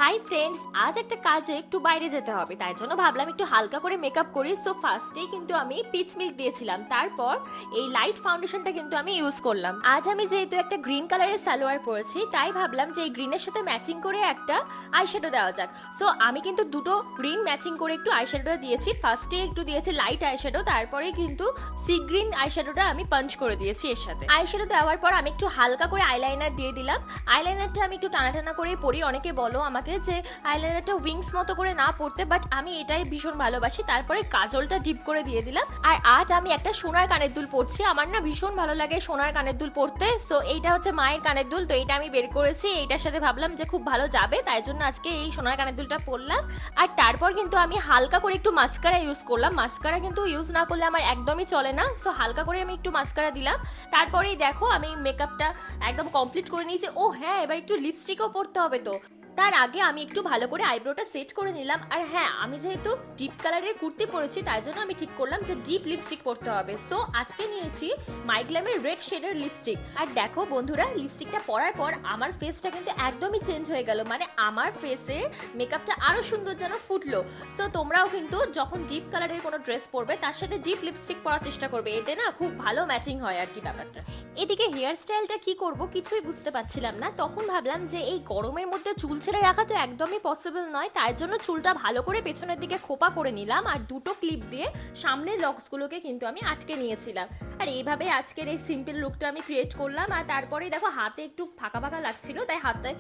Hi friends, আজ একটা কাজে একটু বাইরে যেতে হবে, তাই জন্য ভাবলাম একটু হালকা করে মেকআপ করি। সো ফার্স্টেই কিন্তু আমি পিচ মিল্ক দিয়েছিলাম, তারপর এই লাইট ফাউন্ডেশনটা কিন্তু আমি ইউজ করলাম। আজ আমি যেহেতু একটা গ্রিন কালারের সালোয়ার পরেছি, তাই ভাবলাম যে এই গ্রিনের সাথে ম্যাচিং করে একটা আইশ্যাডো দেওয়া যাক। সো আমি কিন্তু দুটো গ্রিন ম্যাচিং করে একটু আইশ্যাডোটা দিয়েছি। ফার্স্টে একটু দিয়েছি লাইট আইশ্যাডো, তারপরে কিন্তু সি গ্রিন আইশ্যাডোটা আমি পাঞ্চ করে দিয়েছি এর সাথে। আইশ্যাডো দেওয়ার পর আমি একটু হালকা করে আইলাইনার দিয়ে দিলাম। আইলাইনারটা আমি একটু টানা টানা করে পরি। অনেকে বলো আমাকে যে আইলাইনারটা উইংস মতো করে না পড়তে, বাট আমি এটাই ভীষণ ভালোবাসি। তারপরে কাজলটা ডিপ করে দিয়ে দিলাম। আর আজ আমি একটা সোনার কানের দুল পরছি। আমার না ভীষণ ভালো লাগে সোনার কানের দুল পরতে। সো এইটা হচ্ছে মায়ের কানের দুল, তো এটা আমি বের করেছি। এইটার সাথে ভাবলাম যে খুব ভালো যাবে, তাই জন্য আজকে এই সোনার কানের দুলটা পরলাম। আর তারপর কিন্তু আমি হালকা করে একটু মাস্কারা ইউজ করলাম। মাস্কারা কিন্তু ইউজ না করলে আমার একদমই চলে না। সো হালকা করে আমি একটু মাস্কারা দিলাম। তারপরেই দেখো আমি মেকআপটা একদম কমপ্লিট করে নিয়েছি। ও হ্যাঁ, এবার একটু লিপস্টিকও পরতে হবে। তো তার আগে আমি একটু ভালো করে আইব্রোটা সেট করে নিলাম। আর হ্যাঁ, আমি যেহেতু ডিপ কালারের কুর্তি পরেছি, তাই জন্য আমি ঠিক করলাম যে ডিপ লিপস্টিক পরতে হবে। সো আজকে নিয়েছি মাইগ্ল্যামের রেড শেডের লিপস্টিক। আর দেখো বন্ধুরা, লিপস্টিকটা পরার পর আমার ফেসটা কিন্তু একদমই চেঞ্জ হয়ে গেল। মানে আমার ফেসের মেকআপটা আরো সুন্দর যেন ফুটলো। সো তোমরাও কিন্তু যখন ডিপ কালারের কোনো ড্রেস পরবে, তার সাথে ডিপ লিপস্টিক পরার চেষ্টা করবে। এতে না খুব ভালো ম্যাচিং হয় আর কি ব্যাপারটা। এদিকে হেয়ার স্টাইলটা কি করব কিছুই বুঝতে পারছিলাম না। তখন ভাবলাম যে এই গরমের মধ্যে চুল ছেড়ে রাখা তো একদমই পসিবল নয়, তাই জন্য চুলটা ভালো করে পেছনের দিকে খোপা করে নিলাম। আর দুটো ক্লিপ দিয়ে সামনের লকসগুলোকে কিন্তু আমি আটকে নিয়েছিলাম। আর এইভাবে আজকের এই সিম্পল লুকটা আমি ক্রিয়েট করলাম। আর তারপরেই দেখো হাতে একটু ফাঁকা ফাঁকা লাগছিল, তাই হাতে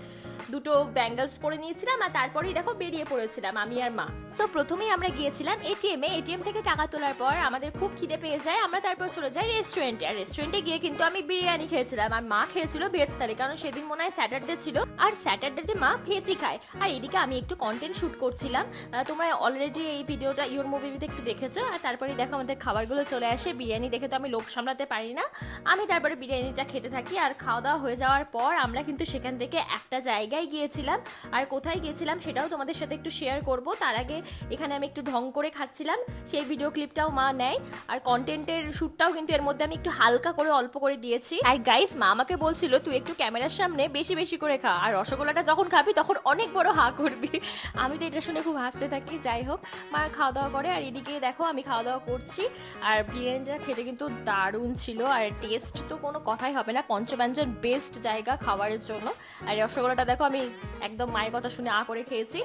দুটো ব্যাঙ্গলস পরে নিয়েছিলাম। আর তারপরেই দেখো বেরিয়ে পড়েছিলাম আমি আর মা। সো প্রথমেই আমরা গিয়েছিলাম এটিএম থেকে টাকা তোলার পর আমাদের খুব খিদে পেয়ে যায়। আমরা তারপর চলে যাই রেস্টুরেন্টে। আর রেস্টুরেন্টে গিয়ে কিন্তু আমি বিরিয়ানি খেয়েছিলাম। আর মা খেয়েছিল ভেজ থালি, কারণ সেদিন মনে হয় স্যাটারডে ছিল। আর স্যাটারডেতে মা ভেজই খায়। আর এদিকে আমি একটু কন্টেন্ট শুট করছিলাম। তোমরা অলরেডি এই ভিডিওটা ইওর মুভিতে একটু দেখেছো। আর তারপরে দেখো আমাদের খাবারগুলো চলে আসে। বিরিয়ানি দেখে তো আমি লোভ সামলাতে পারি না, আমি তারপরে বিরিয়ানিটা খেতে থাকি। আর খাওয়া দাওয়া হয়ে যাওয়ার পর আমরা কিন্তু সেখান থেকে একটা জায়গায় গিয়েছিলাম। আর কোথায় গিয়েছিলাম সেটাও তোমাদের সাথে একটু শেয়ার করব। তার আগে এখানে আমি একটু ঢং করে খাচ্ছিলাম, সেই ভিডিও ক্লিপটাও মা নেয়। আর কন্টেন্টের শ্যুটটাও কিন্তু এর মধ্যে আমি একটু হালকা করে অল্প করে দিয়েছি। আর গাইস, মা আমাকে বলছিল তুই একটু ক্যামেরার সামনে বেশি বেশি করে খা, আর রসগোল্লাটা যখন খাবি তখন অনেক বড় হা করবি। আমি তো এটা শুনে খুব হাসতে থাকি। যাই হোক, মা খাওয়া দাওয়া করে। আর এদিকে দেখো আমি খাওয়া দাওয়া করছি। আর বিরিয়ানিটা খেতে কিন্তু দারুণ ছিল। আর টেস্ট তো কোনো কথাই হবে না, পঞ্চব্যঞ্জন বেস্ট জায়গা খাবারের জন্য। আর রসগোল্লাটা দেখো আমি একদম মায়ের কথা শুনে করে খেয়েছি।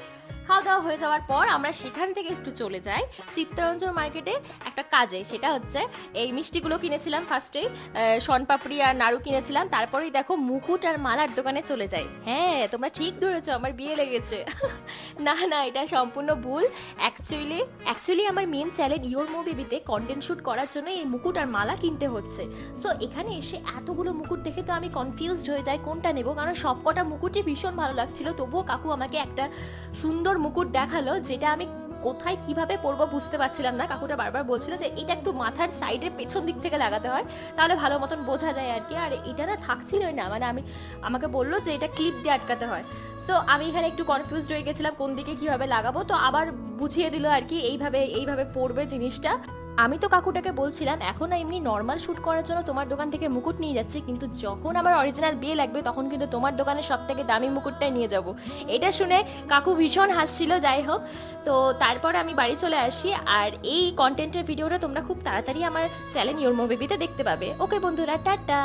খাওয়া দাওয়া হয়ে যাওয়ার পর আমরা সেখান থেকে একটু চলে যাই চিত্তরঞ্জন মার্কেটে একটা কাজে। সেটা হচ্ছে এই মিষ্টিগুলো কিনেছিলাম ফার্স্টেই, শনপাপড়ি আর নাড়ু কিনেছিলাম। তারপরেই দেখো মুকুট আর মালার দোকানে চলে যাই। হ্যাঁ, তোমরা ঠিক ধরেছো, আমার বিয়ে লেগেছে। না না, এটা সম্পূর্ণ ভুল। অ্যাকচুয়ালি আমার মেন চ্যানেল ইওর মুভিতে কন্টেন্ট শুট করার জন্য এই মুকুট আর মালা কিনতে হচ্ছে। সো এখানে এসে এতগুলো মুকুট দেখে তো আমি কনফিউজড হয়ে যাই কোনটা নেব, কারণ সবকটা মুকুটই ভীষণ ভালো লাগছিল। তবুও কাকু আমাকে একটা সুন্দর মুকুট দেখালো, যেটা আমি কোথায় কিভাবে পরবো বুঝতে পারছিলাম না। কাকুটা বারবার বলছিল যে এটা একটু মাথার সাইডের পেছন দিক থেকে লাগাতে হয়, তাহলে ভালো মতন বোঝা যায় আর কি। আর এটা না থাকছিলই না, মানে আমাকে বললো যে এটা ক্লিপ দিয়ে আটকাতে হয়। সো আমি এখানে একটু কনফিউজড হয়ে গেছিলাম কোন দিকে কিভাবে লাগাবো। তো আবার বুঝিয়ে দিল আর কি, এইভাবে পরবে জিনিসটা। আমি তো কাকুটাকে বলছিলাম এখন এমনি নর্মাল শ্যুট করার জন্য তোমার দোকান থেকে মুকুট নিয়ে যাচ্ছি, কিন্তু যখন আমার অরিজিনাল বিয়ে লাগবে তখন কিন্তু তোমার দোকানে সব থেকে দামি মুকুটটাই নিয়ে যাব। এটা শুনে কাকু ভীষণ হাসছিল। যাই হোক, তো তারপর আমি বাড়ি চলে আসি। আর এই কন্টেন্টের ভিডিওটা তোমরা খুব তাড়াতাড়ি আমার চ্যানেল ইওর মুভিতে দেখতে পাবে। ওকে বন্ধুরা, টাটা।